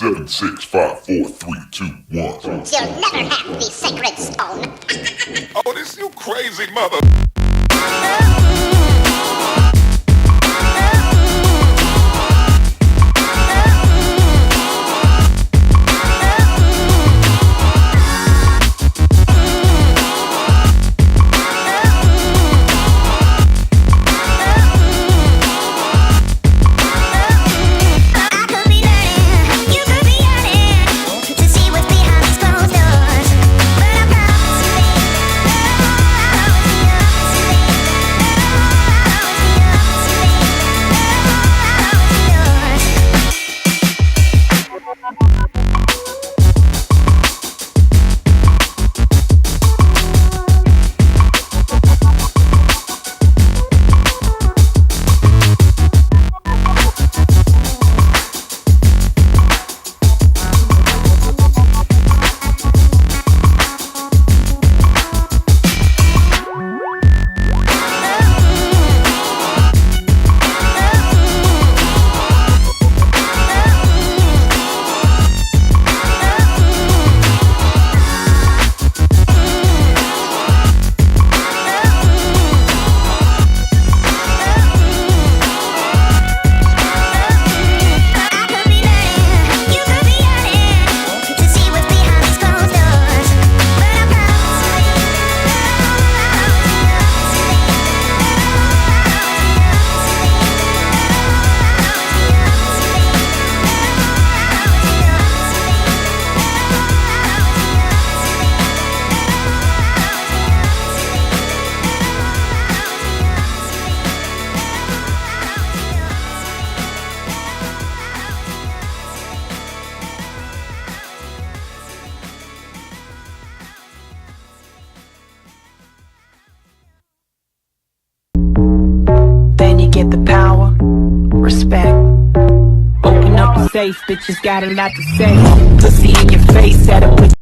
7, 6, 5, 4, 3, 2, 1. You'll never have the sacred stone. Oh, this you crazy mother. Get the power, respect. Open up the safe, bitches got a lot to say. Pussy in your face, at a